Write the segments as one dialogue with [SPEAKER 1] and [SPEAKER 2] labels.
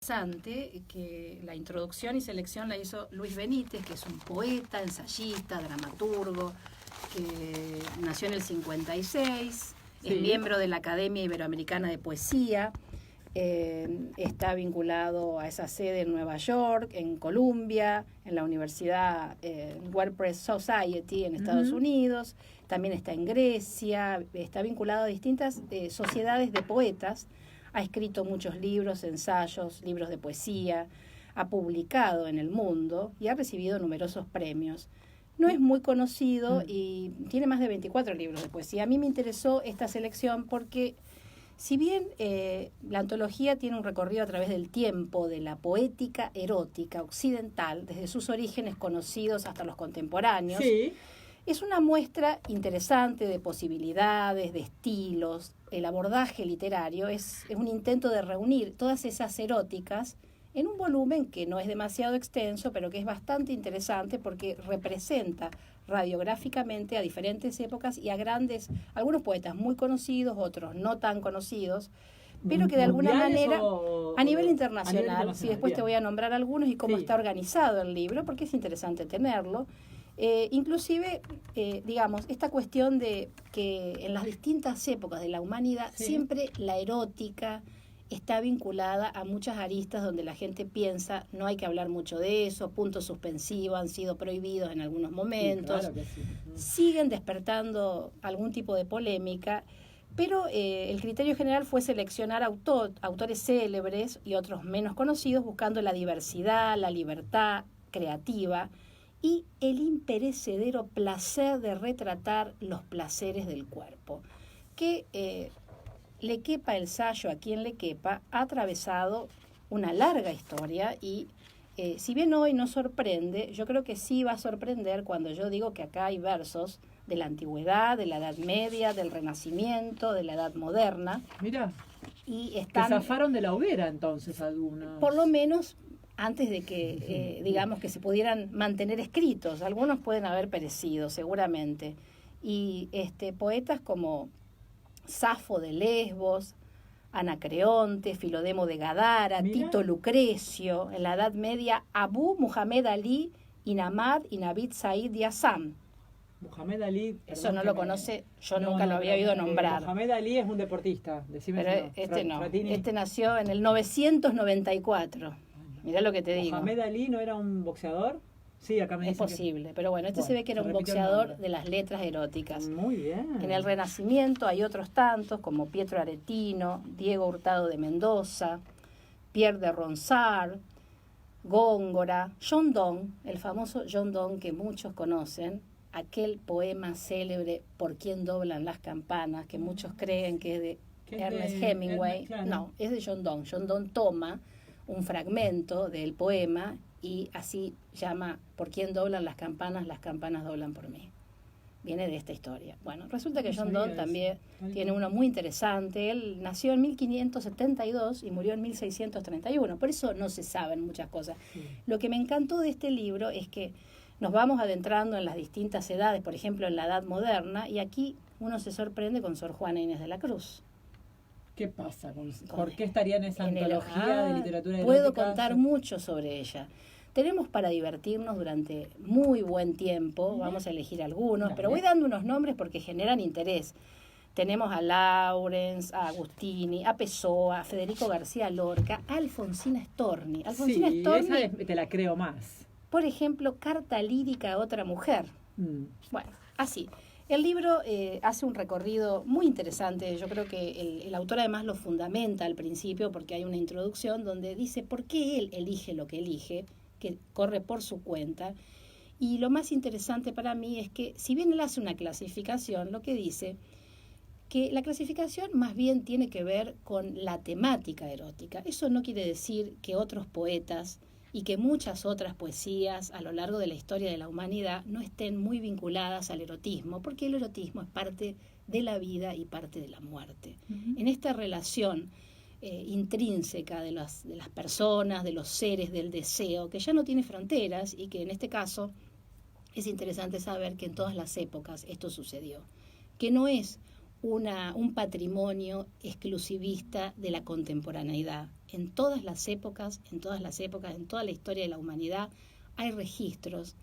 [SPEAKER 1] interesante, que la introducción y selección la hizo Luis Benítez, que es un poeta, ensayista, dramaturgo, que nació en el 56, sí. Es miembro de la Academia Iberoamericana de Poesía, está vinculado a esa sede en Nueva York, en Columbia, en la Universidad WordPress Society en Estados Unidos, también está en Grecia, está vinculado a distintas sociedades de poetas, ha escrito muchos libros, ensayos, libros de poesía, ha publicado en el mundo y ha recibido numerosos premios. No es muy conocido y tiene más de 24 libros de poesía. A mí me interesó esta selección porque, si bien la antología tiene un recorrido a través del tiempo de la poética erótica occidental, desde sus orígenes conocidos hasta los contemporáneos, sí. Es una muestra interesante de posibilidades, de estilos. El abordaje literario es un intento de reunir todas esas eróticas en un volumen que no es demasiado extenso, pero que es bastante interesante porque representa radiográficamente a diferentes épocas y a algunos poetas muy conocidos, otros no tan conocidos, pero que de alguna manera, a nivel internacional, sí, después te voy a nombrar algunos y cómo está organizado el libro, porque es interesante tenerlo. Inclusive, digamos, esta cuestión de que en las distintas épocas de la humanidad siempre la erótica está vinculada a muchas aristas donde la gente piensa no hay que hablar mucho de eso, puntos suspensivos han sido prohibidos en algunos momentos, sí, claro que sí. Siguen despertando algún tipo de polémica, pero el criterio general fue seleccionar autores célebres y otros menos conocidos, buscando la diversidad, la libertad creativa y el imperecedero placer de retratar los placeres del cuerpo, que le quepa el sayo a quien le quepa, ha atravesado una larga historia y si bien hoy no sorprende, yo creo que sí va a sorprender cuando yo digo que acá hay versos de la antigüedad, de la Edad Media, del Renacimiento, de la Edad Moderna.
[SPEAKER 2] Mira,
[SPEAKER 1] y están,
[SPEAKER 2] que zafaron de la hoguera entonces algunos.
[SPEAKER 1] Por lo menos antes de que, digamos, que se pudieran mantener escritos. Algunos pueden haber perecido, seguramente. Y poetas como Safo de Lesbos, Anacreonte, Filodemo de Gadara, mira, Tito Lucrecio, en la Edad Media, Abu Muhammad Ali, Inamad y Navid Said Yassam.
[SPEAKER 2] Muhammad Ali.
[SPEAKER 1] Eso no lo conoce, yo nunca lo había oído nombrar.
[SPEAKER 2] Muhammad Ali es un deportista, decime.
[SPEAKER 1] Pero no, este nació en el 994. Mirá lo que te digo.
[SPEAKER 2] ¿Muhammad Ali no era un boxeador? Sí, acá me dicen.
[SPEAKER 1] Es posible, pero bueno, se ve que era un boxeador de las letras eróticas.
[SPEAKER 2] Muy bien.
[SPEAKER 1] En el Renacimiento hay otros tantos, como Pietro Aretino, Diego Hurtado de Mendoza, Pierre de Ronsard, Góngora, John Donne, el famoso John Donne que muchos conocen, aquel poema célebre Por quién doblan las campanas, que muchos creen que es de Ernest Hemingway. Claro. No, es de John Donne. John Donne toma un fragmento del poema y así llama Por quién doblan las campanas doblan por mí. Viene de esta historia. Bueno, resulta que John Donne también tiene uno muy interesante. Él nació en 1572 y murió en 1631. Por eso no se saben muchas cosas. Sí. Lo que me encantó de este libro es que nos vamos adentrando en las distintas edades, por ejemplo en la Edad Moderna, y aquí uno se sorprende con Sor Juana Inés de la Cruz.
[SPEAKER 2] ¿Qué pasa? ¿Por qué estaría en esa antología de literatura erótica?
[SPEAKER 1] Puedo contar mucho sobre ella. Tenemos para divertirnos durante muy buen tiempo, vamos a elegir algunos, pero voy dando unos nombres porque generan interés. Tenemos a Lawrence, a Agustini, a Pessoa, a Federico García Lorca, a Alfonsina Storni.
[SPEAKER 2] Alfonsina Storni, esa te la creo más.
[SPEAKER 1] Por ejemplo, Carta lírica a otra mujer. Bueno, así. El libro hace un recorrido muy interesante. Yo creo que el autor además lo fundamenta al principio porque hay una introducción donde dice por qué él elige lo que elige, que corre por su cuenta. Y lo más interesante para mí es que si bien él hace una clasificación, lo que dice que la clasificación más bien tiene que ver con la temática erótica. Eso no quiere decir que otros poetas y que muchas otras poesías a lo largo de la historia de la humanidad no estén muy vinculadas al erotismo, porque el erotismo es parte de la vida y parte de la muerte. En esta relación intrínseca de las personas, de los seres, del deseo, que ya no tiene fronteras y que en este caso es interesante saber que en todas las épocas esto sucedió, que no es un patrimonio exclusivista de la contemporaneidad, en todas las épocas, en toda la historia de la humanidad, hay registros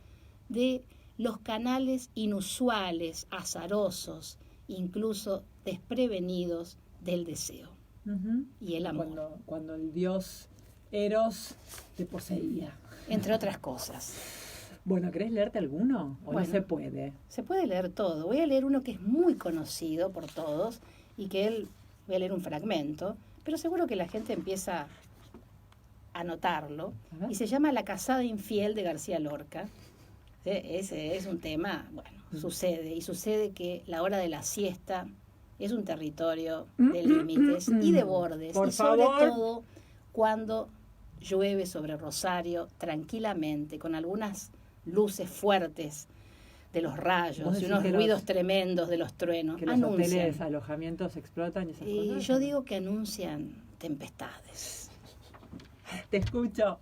[SPEAKER 1] de los canales inusuales, azarosos, incluso desprevenidos del deseo y el amor.
[SPEAKER 2] Cuando el dios Eros te poseía.
[SPEAKER 1] Entre otras cosas.
[SPEAKER 2] Bueno, ¿querés leerte alguno? ¿O
[SPEAKER 1] Bueno,
[SPEAKER 2] no se puede?
[SPEAKER 1] Se puede leer todo. Voy a leer uno que es muy conocido por todos y que voy a leer un fragmento, pero seguro que la gente empieza a notarlo. Y se llama La casada infiel de García Lorca. Ese es un tema, bueno, sucede que la hora de la siesta es un territorio de límites y de bordes.
[SPEAKER 2] Por
[SPEAKER 1] y sobre
[SPEAKER 2] favor.
[SPEAKER 1] todo cuando llueve sobre Rosario tranquilamente, con algunas luces fuertes de los rayos y unos ruidos tremendos de los truenos.
[SPEAKER 2] Que los hoteles, alojamientos explotan y esas cosas.
[SPEAKER 1] Y yo digo que anuncian tempestades.
[SPEAKER 2] Te escucho.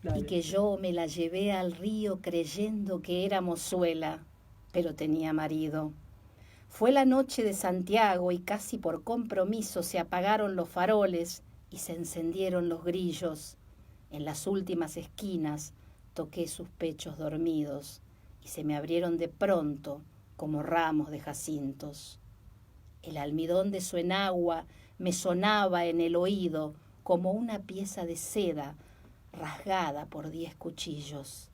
[SPEAKER 2] Dale.
[SPEAKER 1] Y que yo me la llevé al río creyendo que era mozuela, pero tenía marido. Fue la noche de Santiago y casi por compromiso se apagaron los faroles y se encendieron los grillos. En las últimas esquinas toqué sus pechos dormidos y se me abrieron de pronto como ramos de jacintos. El almidón de su enagua me sonaba en el oído como una pieza de seda rasgada por 10 cuchillos.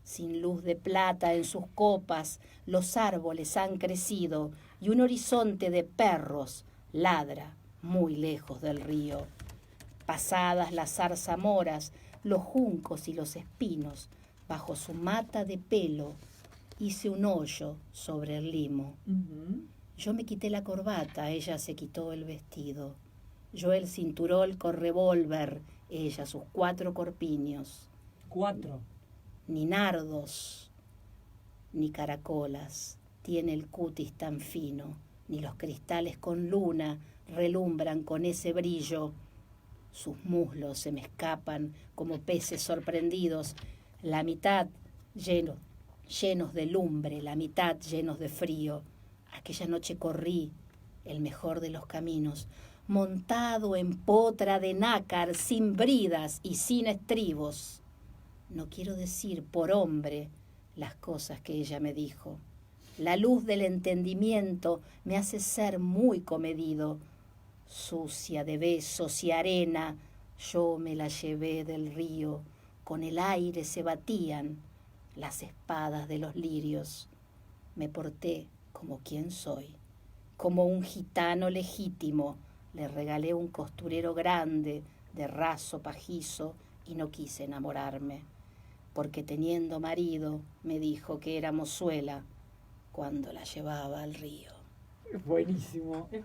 [SPEAKER 1] Sin luz de plata en sus copas, los árboles han crecido y un horizonte de perros ladra muy lejos del río. Pasadas las zarzamoras, los juncos y los espinos, bajo su mata de pelo, hice un hoyo sobre el limo. Yo me quité la corbata, ella se quitó el vestido. Yo el cinturón con revólver, ella sus 4 corpiños.
[SPEAKER 2] 4.
[SPEAKER 1] Ni nardos, ni caracolas, tiene el cutis tan fino, ni los cristales con luna relumbran con ese brillo. Sus muslos se me escapan como peces sorprendidos, la mitad llenos de lumbre, la mitad llenos de frío. Aquella noche corrí el mejor de los caminos, montado en potra de nácar, sin bridas y sin estribos. No quiero decir por hombre las cosas que ella me dijo. La luz del entendimiento me hace ser muy comedido. Sucia de besos y arena, yo me la llevé del río. Con el aire se batían las espadas de los lirios. Me porté como quien soy, como un gitano legítimo. Le regalé un costurero grande, de raso pajizo, y no quise enamorarme, porque teniendo marido me dijo que era mozuela cuando la llevaba al río.
[SPEAKER 2] Es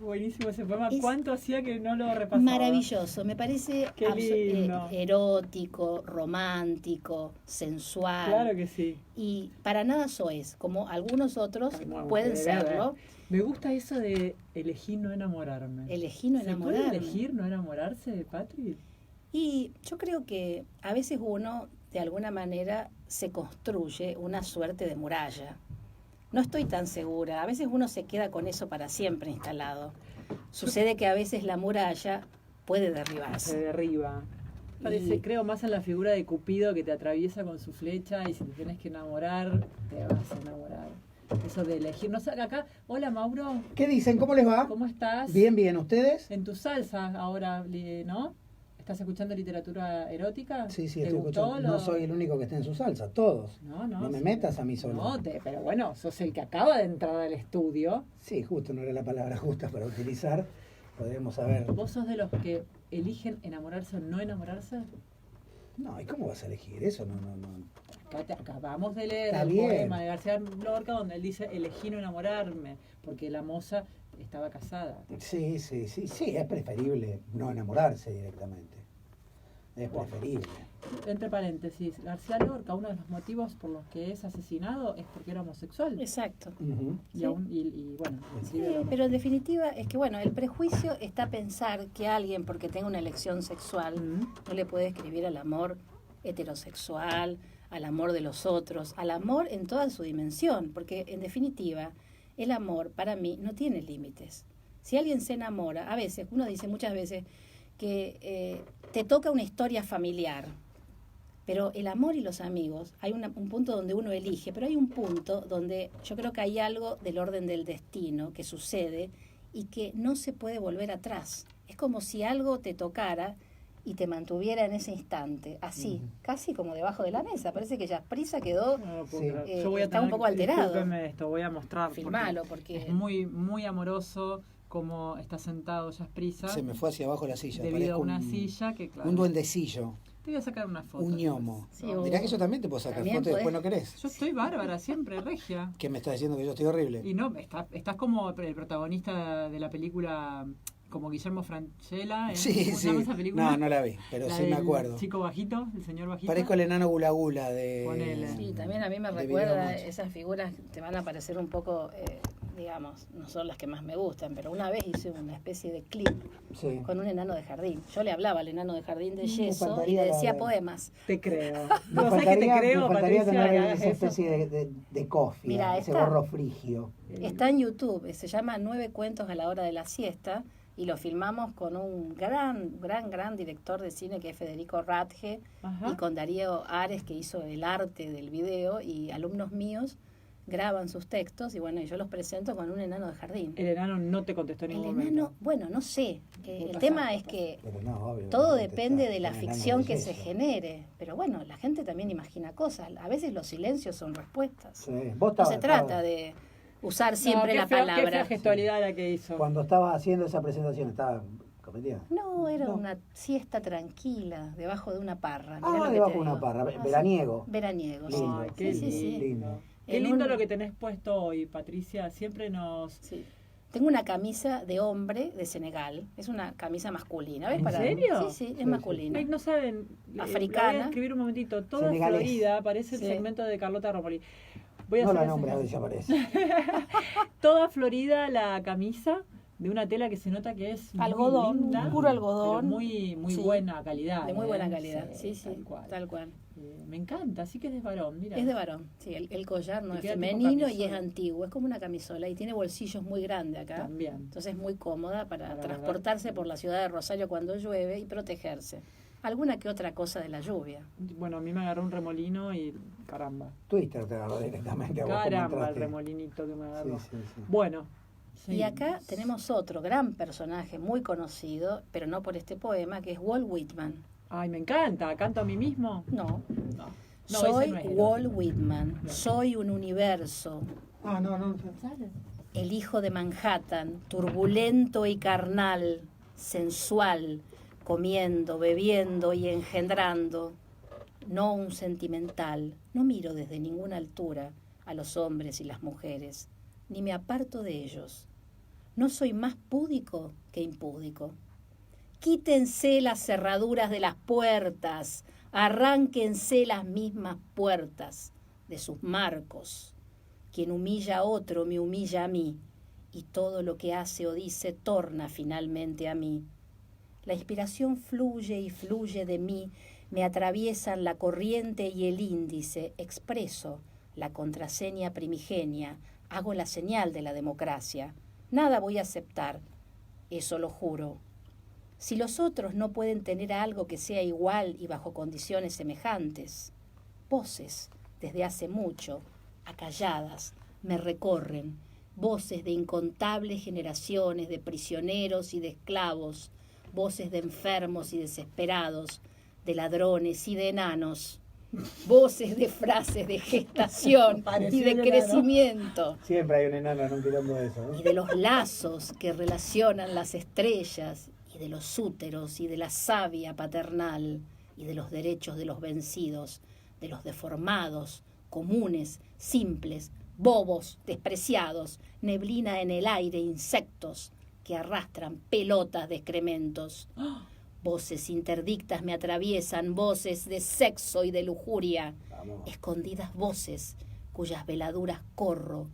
[SPEAKER 2] buenísimo ese poema. ¿Cuánto hacía que no lo repasaba?
[SPEAKER 1] Maravilloso, me parece
[SPEAKER 2] lindo.
[SPEAKER 1] Erótico, romántico, sensual.
[SPEAKER 2] Claro que sí.
[SPEAKER 1] Y para nada soez, como algunos otros pueden serlo.
[SPEAKER 2] Me gusta eso de elegir no enamorarme.
[SPEAKER 1] Elegir no enamorarme.
[SPEAKER 2] ¿Se puede elegir no enamorarse, Patri?
[SPEAKER 1] Y yo creo que a veces uno, de alguna manera, se construye una suerte de muralla. No estoy tan segura. A veces uno se queda con eso para siempre instalado. Sucede que a veces la muralla puede derribarse.
[SPEAKER 2] Se derriba. Creo más en la figura de Cupido que te atraviesa con su flecha y si te tienes que enamorar, te vas a enamorar. Eso de elegir. No sé, acá, hola Mauro.
[SPEAKER 3] ¿Qué dicen? ¿Cómo les va?
[SPEAKER 2] ¿Cómo estás?
[SPEAKER 3] Bien, bien. ¿Ustedes?
[SPEAKER 2] En tu salsa ahora, ¿no? ¿Estás escuchando literatura erótica?
[SPEAKER 3] Sí,
[SPEAKER 2] ¿Te
[SPEAKER 3] estoy escuchando. No soy el único que está en su salsa, todos. No me metas a mí solo.
[SPEAKER 2] No, pero bueno, sos el que acaba de entrar al estudio.
[SPEAKER 3] Sí, justo, no era la palabra justa para utilizar. Podemos saber.
[SPEAKER 2] ¿Vos sos de los que eligen enamorarse o no enamorarse?
[SPEAKER 3] No, ¿y cómo vas a elegir eso? No.
[SPEAKER 2] Acabamos de leer
[SPEAKER 3] Está
[SPEAKER 2] el
[SPEAKER 3] bien.
[SPEAKER 2] poema de García Lorca donde él dice elegí no enamorarme, porque la moza estaba casada.
[SPEAKER 3] Sí, es preferible no enamorarse directamente. Es preferible.
[SPEAKER 2] Entre paréntesis, García Lorca, uno de los motivos por los que es asesinado es porque era homosexual.
[SPEAKER 1] Exacto.
[SPEAKER 2] Y,
[SPEAKER 1] Sí.
[SPEAKER 2] y bueno,
[SPEAKER 1] Sí, pero en definitiva es que, bueno, el prejuicio está a pensar que alguien, porque tenga una elección sexual, no le puede escribir al amor heterosexual, al amor de los otros, al amor en toda su dimensión, porque en definitiva el amor para mí no tiene límites. Si alguien se enamora, a veces, uno dice muchas veces que te toca una historia familiar. Pero el amor y los amigos, hay un punto donde uno elige, pero hay un punto donde yo creo que hay algo del orden del destino que sucede y que no se puede volver atrás. Es como si algo te tocara y te mantuviera en ese instante, así, casi como debajo de la mesa. Parece que ya Asprilla quedó,
[SPEAKER 2] yo voy a
[SPEAKER 1] está un poco alterado.
[SPEAKER 2] Discúlpeme esto, voy a mostrar.
[SPEAKER 1] Filmalo, porque
[SPEAKER 2] es muy, muy amoroso como está sentado Asprilla.
[SPEAKER 3] Se me fue hacia abajo la silla.
[SPEAKER 2] Debido a una silla que, claro.
[SPEAKER 3] Un duendecillo.
[SPEAKER 2] Te voy a sacar una foto.
[SPEAKER 3] Un ñomo.
[SPEAKER 1] Sí,
[SPEAKER 3] Mirá que yo también te puedo sacar fotos y después no querés.
[SPEAKER 2] Yo estoy bárbara, siempre, regia.
[SPEAKER 3] ¿Qué me estás diciendo que yo estoy horrible?
[SPEAKER 2] Y no, estás como el protagonista de la película, como Guillermo Francella.
[SPEAKER 3] Sí.
[SPEAKER 2] Esa película?
[SPEAKER 3] No la vi, pero sí me acuerdo.
[SPEAKER 2] El chico bajito, el señor bajito.
[SPEAKER 3] Parezco el enano Gula Gula de...
[SPEAKER 2] Ponele.
[SPEAKER 1] Sí, también a mí me recuerda, esas figuras te van a parecer un poco, digamos, no son las que más me gustan, pero una vez hice una especie de clip con un enano de jardín. Yo le hablaba al enano de jardín de yeso y le decía poemas.
[SPEAKER 2] Te creo.
[SPEAKER 3] Me faltaría tener esa
[SPEAKER 2] eso.
[SPEAKER 3] especie de cofia,
[SPEAKER 1] Mirá,
[SPEAKER 3] ese gorro frigio.
[SPEAKER 1] Está en YouTube, se llama 9 cuentos a la hora de la siesta y lo filmamos con un gran director de cine que es Federico Radge y con Darío Ares, que hizo el arte del video, y alumnos míos graban sus textos y bueno, yo los presento con un enano de jardín.
[SPEAKER 2] El enano no te contestó en ningún momento.
[SPEAKER 1] Bueno, no sé. El tema es que
[SPEAKER 3] obvio,
[SPEAKER 1] todo depende de la ficción que se genere. Pero bueno, la gente también imagina cosas. A veces los silencios son respuestas.
[SPEAKER 3] Sí.
[SPEAKER 1] No se trata de usar siempre la palabra.
[SPEAKER 2] Qué fea gestualidad la que hizo.
[SPEAKER 3] Cuando estaba haciendo esa presentación, ¿estaba cometida?
[SPEAKER 1] No, era una siesta tranquila, debajo de una parra.
[SPEAKER 3] Debajo de una parra, veraniego.
[SPEAKER 1] Veraniego,
[SPEAKER 3] lindo.
[SPEAKER 1] sí. Qué
[SPEAKER 3] lindo.
[SPEAKER 2] Qué lindo lo que tenés puesto hoy, Patricia. Siempre nos...
[SPEAKER 1] Sí. Tengo una camisa de hombre de Senegal. Es una camisa masculina. ¿Ves?
[SPEAKER 2] ¿En serio?
[SPEAKER 1] Sí, es masculina.
[SPEAKER 2] No saben.
[SPEAKER 1] Africana.
[SPEAKER 2] Voy a escribir un momentito. Toda
[SPEAKER 3] Senegalés.
[SPEAKER 2] Florida parece el segmento de Carlota Romoli.
[SPEAKER 3] No la nombres, a ver si aparece.
[SPEAKER 2] Toda Florida la camisa de una tela que se nota que es
[SPEAKER 1] algodón,
[SPEAKER 2] muy linda,
[SPEAKER 1] puro algodón.
[SPEAKER 2] Pero muy buena calidad.
[SPEAKER 1] De muy buena calidad, sí,
[SPEAKER 2] tal cual. Me encanta, así que es de varón, mira.
[SPEAKER 1] Es de varón, sí, el collar no es femenino y es antiguo, es como una camisola y tiene bolsillos muy grandes acá.
[SPEAKER 2] También.
[SPEAKER 1] Entonces es muy cómoda para transportarse por la ciudad de Rosario cuando llueve y protegerse. Alguna que otra cosa de la lluvia.
[SPEAKER 2] Bueno, a mí me agarró un remolino y caramba.
[SPEAKER 3] Twitter te agarró directamente.
[SPEAKER 2] Caramba, el remolinito que me agarró.
[SPEAKER 3] Sí.
[SPEAKER 2] Bueno.
[SPEAKER 1] Y acá tenemos otro gran personaje muy conocido, pero no por este poema, que es Walt Whitman.
[SPEAKER 2] Ay, me encanta. ¿Canto a mí mismo?
[SPEAKER 1] No.
[SPEAKER 2] Soy
[SPEAKER 1] Walt Whitman. No. Soy un universo.
[SPEAKER 3] No.
[SPEAKER 1] El hijo de Manhattan, turbulento y carnal, sensual, comiendo, bebiendo y engendrando. No un sentimental. No miro desde ninguna altura a los hombres y las mujeres, ni me aparto de ellos. No soy más púdico que impúdico. Quítense las cerraduras de las puertas, arránquense las mismas puertas de sus marcos. Quien humilla a otro me humilla a mí, y todo lo que hace o dice torna finalmente a mí. La inspiración fluye y fluye de mí, me atraviesan la corriente y el índice, expreso la contraseña primigenia, hago la señal de la democracia. Nada voy a aceptar, eso lo juro. Si los otros no pueden tener algo que sea igual y bajo condiciones semejantes, voces desde hace mucho, acalladas, me recorren, voces de incontables generaciones de prisioneros y de esclavos, voces de enfermos y desesperados, de ladrones y de enanos, voces de frases de gestación y de crecimiento.
[SPEAKER 3] Siempre hay un enano en un quilombo de eso, ¿no?
[SPEAKER 1] Y de los lazos que relacionan las estrellas, y de los úteros, y de la savia paternal, y de los derechos de los vencidos, de los deformados, comunes, simples, bobos, despreciados, neblina en el aire, insectos que arrastran pelotas de excrementos. Voces interdictas me atraviesan, voces de sexo y de lujuria, escondidas voces cuyas veladuras corro,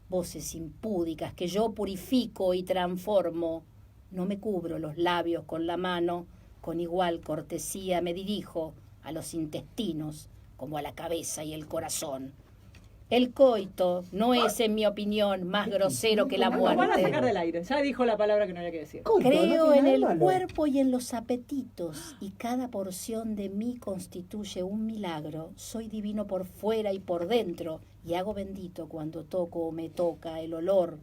[SPEAKER 1] voces impúdicas que yo purifico y transformo. No me cubro los labios con la mano, con igual cortesía me dirijo a los intestinos como a la cabeza y el corazón. El coito no es, en mi opinión, más grosero que la
[SPEAKER 2] Lo van a
[SPEAKER 1] muerte.
[SPEAKER 2] sacar del aire. Ya dijo la palabra que no había que decir.
[SPEAKER 3] Coito,
[SPEAKER 1] Creo
[SPEAKER 3] no
[SPEAKER 1] en
[SPEAKER 3] tiene
[SPEAKER 1] el
[SPEAKER 3] nada de malo.
[SPEAKER 1] cuerpo y en los apetitos, y cada porción de mí constituye un milagro. Soy divino por fuera y por dentro, y hago bendito cuando toco o me toca el olor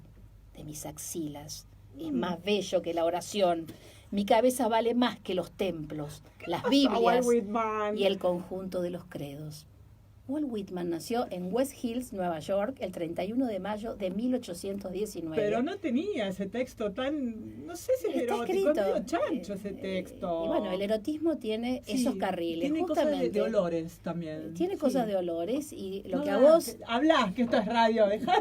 [SPEAKER 1] de mis axilas. Es más bello que la oración. Mi cabeza vale más que los templos, las Biblias y el conjunto de los credos. Walt Whitman nació en West Hills, Nueva York, el 31 de mayo de 1819.
[SPEAKER 2] Pero no tenía ese texto tan, no sé si es
[SPEAKER 1] Está
[SPEAKER 2] erótico, es
[SPEAKER 1] escrito.
[SPEAKER 2] medio chancho ese texto.
[SPEAKER 1] Y bueno, el erotismo tiene esos carriles.
[SPEAKER 2] Tiene cosas
[SPEAKER 1] justamente.
[SPEAKER 2] de olores también.
[SPEAKER 1] Tiene
[SPEAKER 2] Sí.
[SPEAKER 1] cosas de olores y lo
[SPEAKER 2] No
[SPEAKER 1] que a
[SPEAKER 2] da,
[SPEAKER 1] vos...
[SPEAKER 2] Hablás, que esto es radio, dejá.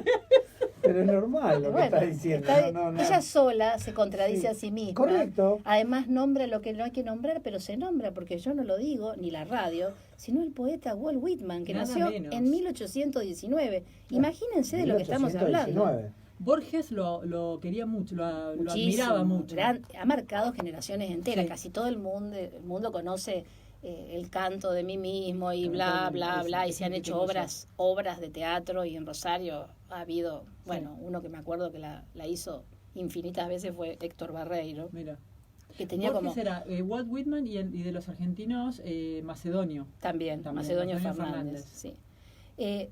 [SPEAKER 3] Pero es normal lo que
[SPEAKER 1] Bueno,
[SPEAKER 3] está diciendo. No.
[SPEAKER 1] ella sola se contradice
[SPEAKER 3] Sí.
[SPEAKER 1] a sí misma.
[SPEAKER 3] Correcto.
[SPEAKER 1] Además nombra lo que no hay que nombrar, pero se nombra porque yo no lo digo, ni la radio, sino el poeta Walt Whitman, que
[SPEAKER 2] Nada
[SPEAKER 1] nació
[SPEAKER 2] menos.
[SPEAKER 1] en 1819. Imagínense de lo que estamos hablando.
[SPEAKER 3] 1819.
[SPEAKER 2] Borges lo quería mucho, lo admiraba
[SPEAKER 1] Muchísimo.
[SPEAKER 2] mucho.
[SPEAKER 1] Ha marcado generaciones enteras.
[SPEAKER 2] Sí.
[SPEAKER 1] Casi todo el mundo conoce el canto de mí mismo y bla, bla, bla. Y se han hecho obras de teatro. Y en Rosario ha habido, bueno, uno que me acuerdo que la hizo infinitas veces fue Héctor Barreiro.
[SPEAKER 2] Mira.
[SPEAKER 1] Que tenía
[SPEAKER 2] Borges
[SPEAKER 1] como...
[SPEAKER 2] era Walt Whitman y de los argentinos Macedonio.
[SPEAKER 1] También,
[SPEAKER 2] También,
[SPEAKER 1] Macedonio
[SPEAKER 2] Macedonio
[SPEAKER 1] Fernández.
[SPEAKER 2] Fernández.
[SPEAKER 1] Sí.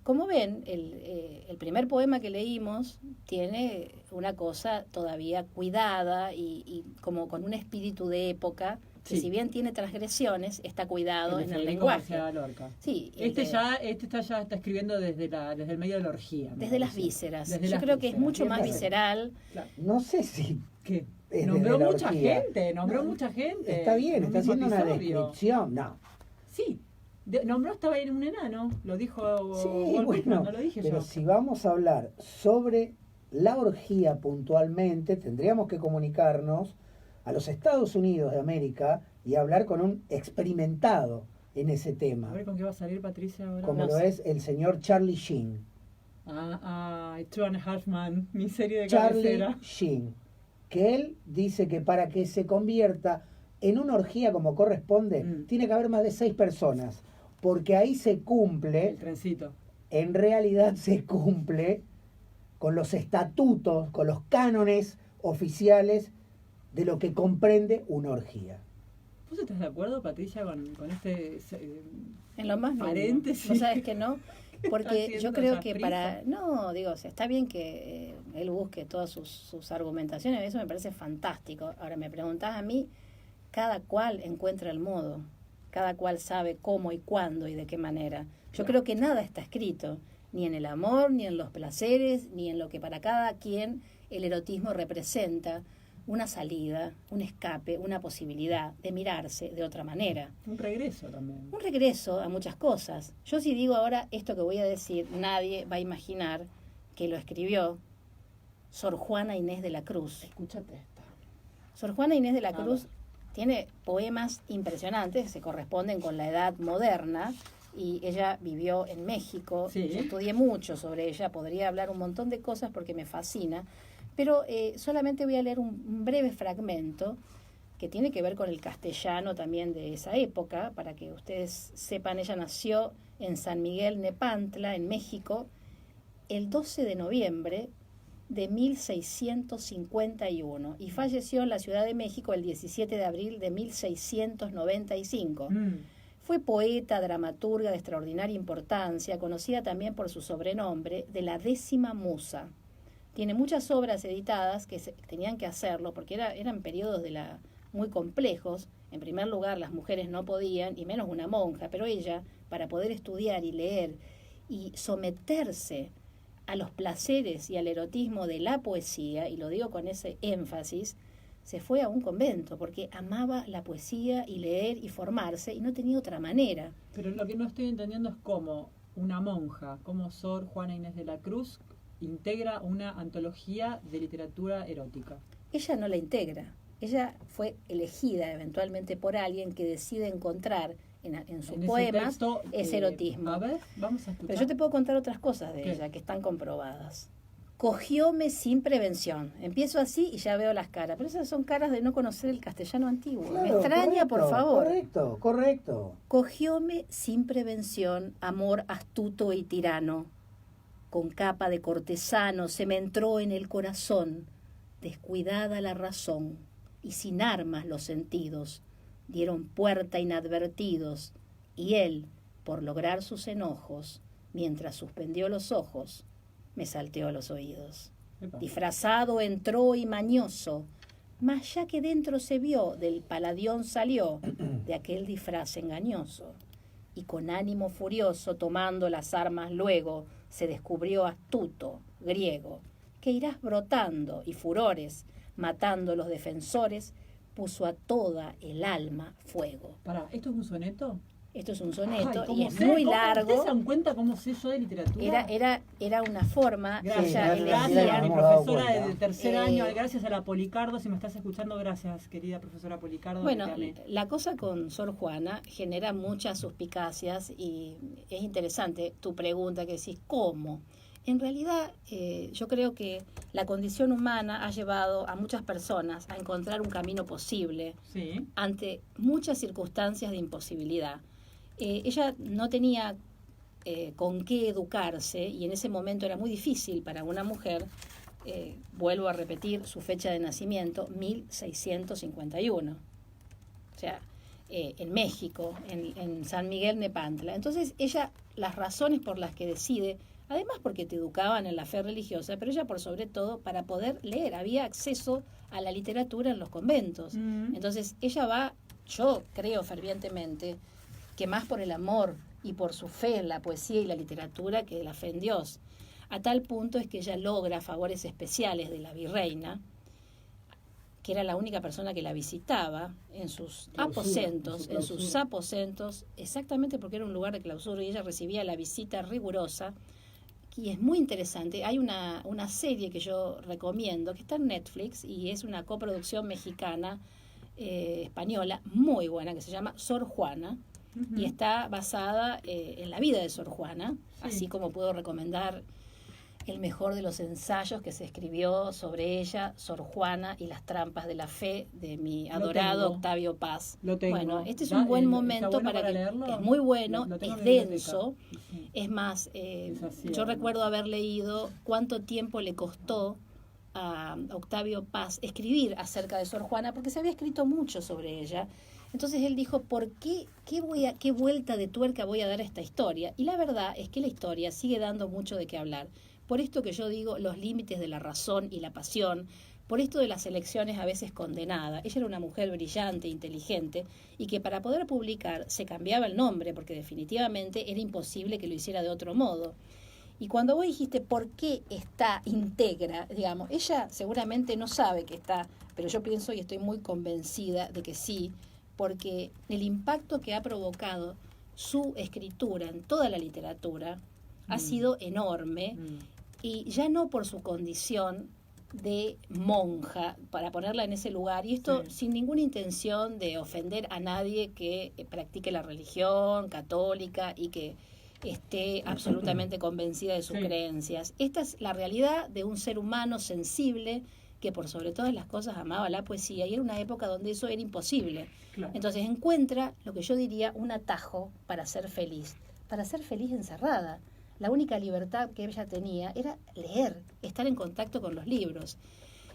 [SPEAKER 1] Como ven, el primer poema que leímos tiene una cosa todavía cuidada y como con un espíritu de época, que
[SPEAKER 2] Sí.
[SPEAKER 1] si bien tiene transgresiones, está cuidado
[SPEAKER 2] de
[SPEAKER 1] en el
[SPEAKER 2] Federico
[SPEAKER 1] lenguaje.
[SPEAKER 2] García Lorca.
[SPEAKER 1] Sí,
[SPEAKER 2] Este ya está escribiendo desde el medio de la orgía. me
[SPEAKER 1] desde las
[SPEAKER 2] parece.
[SPEAKER 1] vísceras.
[SPEAKER 2] Desde
[SPEAKER 1] Yo
[SPEAKER 2] las
[SPEAKER 1] creo que es
[SPEAKER 2] vísceras.
[SPEAKER 1] mucho más
[SPEAKER 3] Claro.
[SPEAKER 1] visceral.
[SPEAKER 2] Claro.
[SPEAKER 3] No sé si
[SPEAKER 2] ¿Qué?
[SPEAKER 3] es
[SPEAKER 2] Nombró
[SPEAKER 3] desde la
[SPEAKER 2] mucha
[SPEAKER 3] orgía.
[SPEAKER 2] gente, mucha gente.
[SPEAKER 3] Está bien,
[SPEAKER 2] en un
[SPEAKER 3] está
[SPEAKER 2] mismo
[SPEAKER 3] haciendo una
[SPEAKER 2] episodio.
[SPEAKER 3] descripción. No.
[SPEAKER 2] Sí, nombró estaba en un enano, lo dijo
[SPEAKER 3] Sí,
[SPEAKER 2] Walt Whitman,
[SPEAKER 3] bueno,
[SPEAKER 2] no lo dije
[SPEAKER 3] pero
[SPEAKER 2] yo.
[SPEAKER 3] si vamos a hablar sobre la orgía puntualmente, tendríamos que comunicarnos a los Estados Unidos de América y hablar con un experimentado en ese
[SPEAKER 2] A
[SPEAKER 3] tema,
[SPEAKER 2] ver con qué va a salir Patricia ahora.
[SPEAKER 3] como
[SPEAKER 1] No
[SPEAKER 3] lo
[SPEAKER 1] sé.
[SPEAKER 3] es el señor Charlie Sheen.
[SPEAKER 2] Two and a Half Men, mi serie de
[SPEAKER 3] Charlie
[SPEAKER 2] cabecera.
[SPEAKER 3] Sheen, que él dice que para que se convierta en una orgía como corresponde, tiene que haber más de 6 personas, porque ahí se cumple,
[SPEAKER 2] El trencito.
[SPEAKER 3] en realidad se cumple con los estatutos, con los cánones oficiales de lo que comprende una orgía.
[SPEAKER 2] ¿Vos estás de acuerdo, Patricia, con este
[SPEAKER 1] En lo más mínimo.
[SPEAKER 2] paréntesis?
[SPEAKER 1] ¿Vos sabés que no? Porque
[SPEAKER 2] haciendo
[SPEAKER 1] yo creo
[SPEAKER 2] esa
[SPEAKER 1] que
[SPEAKER 2] prisa?
[SPEAKER 1] No, digo, o sea, está bien que él busque todas sus argumentaciones, eso me parece fantástico. Ahora me preguntás a mí, cada cual encuentra el modo, cada cual sabe cómo y cuándo y de qué manera. Yo creo que nada está escrito, ni en el amor, ni en los placeres, ni en lo que para cada quien el erotismo representa una salida, un escape, una posibilidad de mirarse de otra manera.
[SPEAKER 2] Un regreso también.
[SPEAKER 1] Un regreso a muchas cosas. Yo si digo ahora esto que voy a decir, nadie va a imaginar que lo escribió Sor Juana Inés de la Cruz.
[SPEAKER 2] Escúchate esta.
[SPEAKER 1] Sor Juana Inés de la
[SPEAKER 2] A
[SPEAKER 1] Cruz
[SPEAKER 2] ver.
[SPEAKER 1] tiene poemas impresionantes, se corresponden con la edad moderna, y ella vivió en México.
[SPEAKER 2] Sí.
[SPEAKER 1] Yo estudié mucho sobre ella, podría hablar un montón de cosas porque me fascina, pero solamente voy a leer un breve fragmento que tiene que ver con el castellano también de esa época, para que ustedes sepan. Ella nació en San Miguel Nepantla, en México, el 12 de noviembre de 1651 y falleció en la Ciudad de México el 17 de abril de 1695. Fue poeta, dramaturga de extraordinaria importancia, conocida también por su sobrenombre de la 10ª Musa. Tiene muchas obras editadas que tenían que hacerlo porque eran periodos muy complejos. En primer lugar, las mujeres no podían, y menos una monja, pero ella, para poder estudiar y leer y someterse a los placeres y al erotismo de la poesía, y lo digo con ese énfasis, se fue a un convento porque amaba la poesía y leer y formarse y no tenía otra manera.
[SPEAKER 2] Pero lo que no estoy entendiendo es cómo una monja, como Sor Juana Inés de la Cruz, integra una antología de literatura erótica.
[SPEAKER 1] Ella no la integra. Ella fue elegida eventualmente por alguien que decide encontrar en sus
[SPEAKER 2] En ese
[SPEAKER 1] poemas
[SPEAKER 2] texto,
[SPEAKER 1] ese erotismo.
[SPEAKER 2] A ver, vamos a escuchar.
[SPEAKER 1] Pero yo te puedo contar otras cosas de
[SPEAKER 2] ¿Qué?
[SPEAKER 1] ella que están comprobadas. Cogióme sin prevención. Empiezo así y ya veo las caras. Pero esas son caras de no conocer el castellano antiguo. Me
[SPEAKER 3] Claro,
[SPEAKER 1] extraña, por
[SPEAKER 3] correcto,
[SPEAKER 1] favor.
[SPEAKER 3] Correcto.
[SPEAKER 1] Cogióme sin prevención, amor astuto y tirano. con capa de cortesano se me entró en el corazón, descuidada la razón y sin armas los sentidos, dieron puerta inadvertidos, y él, por lograr sus enojos, mientras suspendió los ojos, me salteó los oídos. Disfrazado entró y mañoso, mas ya que dentro se vio, del paladión salió, de aquel disfraz engañoso, y con ánimo furioso, tomando las armas luego, se descubrió astuto, griego, que irás brotando, y furores, matando los defensores, puso a toda el alma fuego.
[SPEAKER 2] Pará, ¿esto es un soneto?
[SPEAKER 1] Esto es un soneto.
[SPEAKER 2] Ay,
[SPEAKER 1] y es muy largo.
[SPEAKER 2] ¿Ustedes se dan cuenta cómo sé yo de literatura?
[SPEAKER 1] Era una forma.
[SPEAKER 2] Gracias,
[SPEAKER 1] Ella
[SPEAKER 2] gracias a mi
[SPEAKER 3] hemos dado
[SPEAKER 2] profesora
[SPEAKER 3] cuenta.
[SPEAKER 2] de tercer año, gracias a la Policardo, si me estás escuchando, gracias, querida profesora Policardo.
[SPEAKER 1] Bueno,
[SPEAKER 2] que te amé.
[SPEAKER 1] la cosa con Sor Juana genera muchas suspicacias y es interesante tu pregunta que decís, ¿cómo? En realidad, yo creo que la condición humana ha llevado a muchas personas a encontrar un camino posible
[SPEAKER 2] Sí.
[SPEAKER 1] ante muchas circunstancias de imposibilidad. Ella no tenía con qué educarse y en ese momento era muy difícil para una mujer, vuelvo a repetir su fecha de nacimiento, 1651. O sea, en México, en San Miguel Nepantla. Entonces ella, las razones por las que decide, además porque te educaban en la fe religiosa, pero ella por sobre todo para poder leer, había acceso a la literatura en los conventos. Entonces ella va, yo creo fervientemente, que más por el amor y por su fe en la poesía y la literatura que la fe en Dios. A tal punto es que ella logra favores especiales de la virreina, que era la única persona que la visitaba en sus aposentos, exactamente porque era un lugar de clausura y ella recibía la visita rigurosa. Y es muy interesante. Hay una serie que yo recomiendo, que está en Netflix y es una coproducción mexicana, española, muy buena, que se llama Sor Juana. Y está basada en la vida de Sor Juana, así como puedo recomendar el mejor de los ensayos que se escribió sobre ella, Sor Juana y las trampas de la fe, de mi adorado Octavio Paz.
[SPEAKER 2] Lo tengo.
[SPEAKER 1] Bueno, este es un buen momento
[SPEAKER 2] bueno
[SPEAKER 1] para
[SPEAKER 2] leerlo.
[SPEAKER 1] es muy bueno,
[SPEAKER 2] Lo tengo
[SPEAKER 1] es
[SPEAKER 2] en la biblioteca.
[SPEAKER 1] denso, es más, yo recuerdo haber leído cuánto tiempo le costó a Octavio Paz escribir acerca de Sor Juana, porque se había escrito mucho sobre ella. Entonces él dijo, ¿por qué? ¿Qué vuelta de tuerca voy a dar a esta historia? Y la verdad es que la historia sigue dando mucho de qué hablar. Por esto que yo digo, los límites de la razón y la pasión, por esto de las elecciones a veces condenadas. Ella era una mujer brillante, inteligente, y que para poder publicar se cambiaba el nombre, porque definitivamente era imposible que lo hiciera de otro modo. Y cuando vos dijiste por qué está íntegra, digamos, ella seguramente no sabe que está, pero yo pienso y estoy muy convencida de que sí, porque el impacto que ha provocado su escritura en toda la literatura ha sido enorme, y ya no por su condición de monja, para ponerla en ese lugar, y esto sin ninguna intención de ofender a nadie que practique la religión católica y que esté absolutamente convencida de sus creencias. Esta es la realidad de un ser humano sensible que por sobre todas las cosas amaba la poesía, y era una época donde eso era imposible. Claro. Entonces encuentra lo que yo diría un atajo para ser feliz encerrada. La única libertad que ella tenía era leer, estar en contacto con los libros.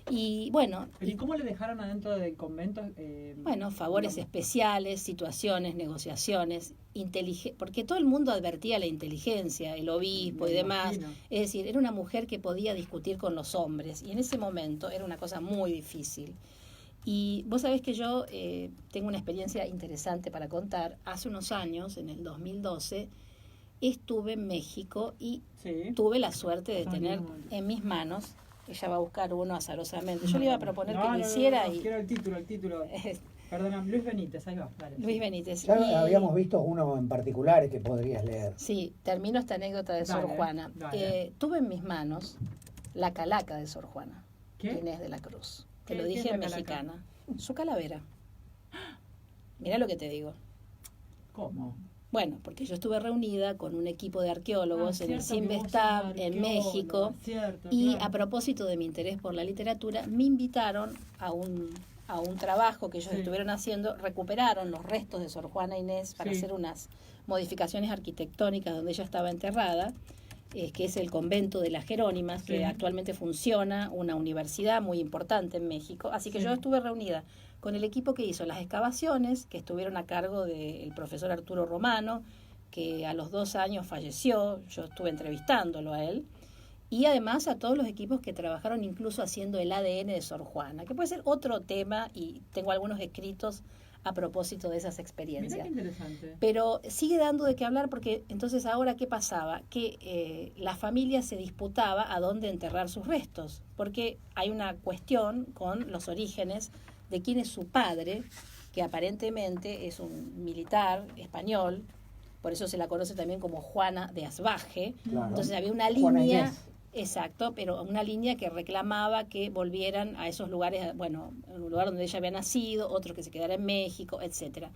[SPEAKER 1] Y bueno.
[SPEAKER 2] ¿Y cómo le dejaron adentro del convento?
[SPEAKER 1] Bueno, favores especiales, situaciones, negociaciones, porque todo el mundo advertía la inteligencia, el obispo y demás. Es decir, era una mujer que podía discutir con los hombres, y en ese momento era una cosa muy difícil. Y vos sabés que yo tengo una experiencia interesante para contar. Hace unos años, en el 2012, estuve en México y tuve la suerte de tener en mis manos, ella va a buscar uno azarosamente, yo le iba a proponer que lo hiciera. Y
[SPEAKER 2] quiero el título. Perdona, Luis Benítez, ahí va. Dale.
[SPEAKER 1] Luis Benítez.
[SPEAKER 3] Ya habíamos visto uno en particular que podrías leer.
[SPEAKER 1] Sí, termino esta anécdota de Sor Juana. Tuve en mis manos la calaca de Sor Juana, Inés de la Cruz. Te lo dije en mexicana. Su calavera. Mirá lo que te digo.
[SPEAKER 2] ¿Cómo?
[SPEAKER 1] Bueno, porque yo estuve reunida con un equipo de arqueólogos en el CIMBESTAB en México, y a propósito de mi interés por la literatura, me invitaron a un trabajo que ellos estuvieron haciendo. Recuperaron los restos de Sor Juana Inés para hacer unas modificaciones arquitectónicas donde ella estaba enterrada, que es el convento de las Jerónimas, que actualmente funciona, una universidad muy importante en México. Así que yo estuve reunida con el equipo que hizo las excavaciones, que estuvieron a cargo del profesor Arturo Romano, que a los 2 años falleció, yo estuve entrevistándolo a él, y además a todos los equipos que trabajaron incluso haciendo el ADN de Sor Juana, que puede ser otro tema, y tengo algunos escritos a propósito de esas experiencias.
[SPEAKER 2] Mirá qué interesante.
[SPEAKER 1] Pero sigue dando de qué hablar, porque entonces ahora ¿qué pasaba? Que la familia se disputaba a dónde enterrar sus restos, porque hay una cuestión con los orígenes de quién es su padre, que aparentemente es un militar español, por eso se la conoce también como Juana de Asbaje.
[SPEAKER 3] Claro.
[SPEAKER 1] Entonces había una
[SPEAKER 3] Juana
[SPEAKER 1] línea...
[SPEAKER 3] Inés.
[SPEAKER 1] Exacto, pero una línea que reclamaba que volvieran a esos lugares, bueno, un lugar donde ella había nacido, otro que se quedara en México, etcétera.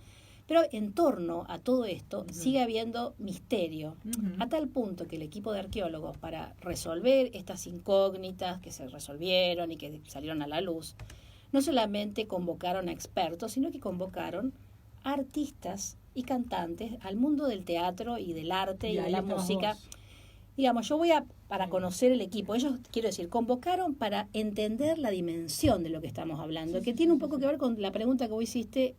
[SPEAKER 1] Pero en torno a todo esto sigue habiendo misterio, a tal punto que el equipo de arqueólogos, para resolver estas incógnitas que se resolvieron y que salieron a la luz, no solamente convocaron a expertos, sino que convocaron a artistas y cantantes al mundo del teatro y del arte y de la música. Digamos, yo voy para conocer el equipo. Ellos, quiero decir, convocaron para entender la dimensión de lo que estamos hablando, que tiene un poco que ver con la pregunta que vos hiciste,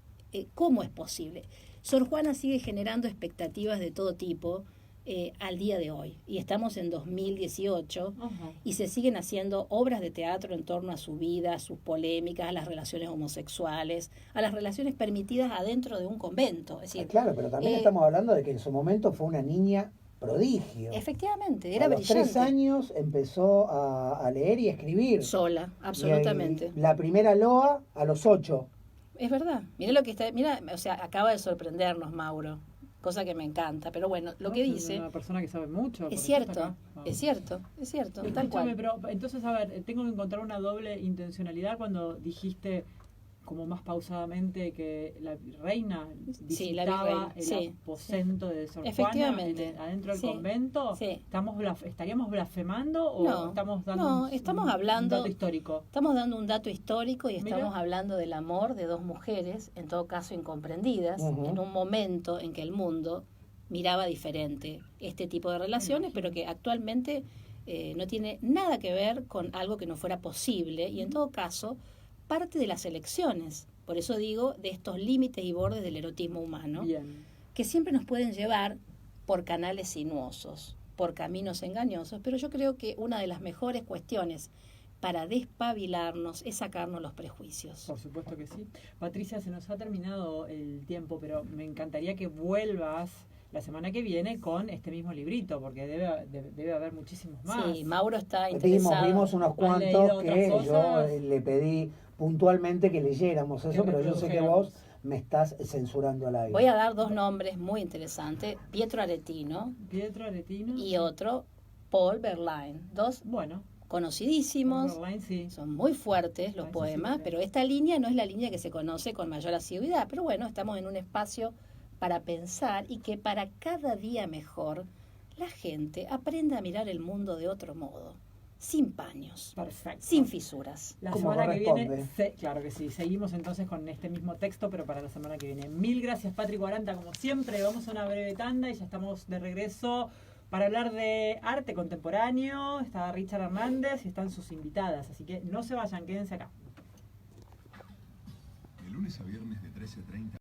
[SPEAKER 1] ¿cómo es posible? Sor Juana sigue generando expectativas de todo tipo al día de hoy. Y estamos en 2018 y se siguen haciendo obras de teatro en torno a su vida, a sus polémicas, a las relaciones homosexuales, a las relaciones permitidas adentro de un convento. Es decir,
[SPEAKER 3] claro, pero también estamos hablando de que en su momento fue una niña prodigio.
[SPEAKER 1] Efectivamente, era
[SPEAKER 3] a los
[SPEAKER 1] brillante.
[SPEAKER 3] 3 años empezó a leer y a escribir.
[SPEAKER 1] Sola, absolutamente.
[SPEAKER 3] Y la primera loa a los 8.
[SPEAKER 1] Es verdad. Mira lo que está, mira, o sea, acaba de sorprendernos Mauro, cosa que me encanta. Pero bueno, lo que dice
[SPEAKER 2] una persona que sabe mucho.
[SPEAKER 1] es cierto, es cierto, tal cual.
[SPEAKER 2] Pero entonces, a ver, tengo que encontrar una doble intencionalidad cuando dijiste como más pausadamente que la reina visitaba el aposento de Sor Juana adentro del convento. ¿Estaríamos blasfemando o estamos dando un dato histórico?
[SPEAKER 1] Estamos dando un dato histórico y estamos hablando del amor de 2 mujeres, en todo caso incomprendidas, en un momento en que el mundo miraba diferente este tipo de relaciones, pero que actualmente no tiene nada que ver con algo que no fuera posible, y en todo caso parte de las elecciones, por eso digo, de estos límites y bordes del erotismo humano, que siempre nos pueden llevar por canales sinuosos, por caminos engañosos, pero yo creo que una de las mejores cuestiones para despabilarnos es sacarnos los prejuicios.
[SPEAKER 2] Por supuesto que sí. Patricia, se nos ha terminado el tiempo, pero me encantaría que vuelvas la semana que viene con este mismo librito, porque debe haber muchísimos más.
[SPEAKER 1] Sí, Mauro está interesado.
[SPEAKER 3] Vimos unos cuantos que yo le pedí puntualmente que leyéramos eso, pero yo sé que vos me estás censurando al aire.
[SPEAKER 1] Voy a dar 2 nombres muy interesantes, Pietro Aretino y otro, Paul Verlaine. 2 conocidísimos, son muy fuertes los poemas, pero esta línea no es la línea que se conoce con mayor asiduidad, pero bueno, estamos en un espacio para pensar y que para cada día mejor la gente aprenda a mirar el mundo de otro modo, sin paños, sin fisuras.
[SPEAKER 2] La semana que viene, claro que sí, seguimos entonces con este mismo texto, pero para la semana que viene. Mil gracias, Patri Guaranta, como siempre. Vamos a una breve tanda y ya estamos de regreso para hablar de arte contemporáneo. Está Richard Hernández y están sus invitadas, así que no se vayan, quédense acá.
[SPEAKER 4] De lunes a viernes de 13:30.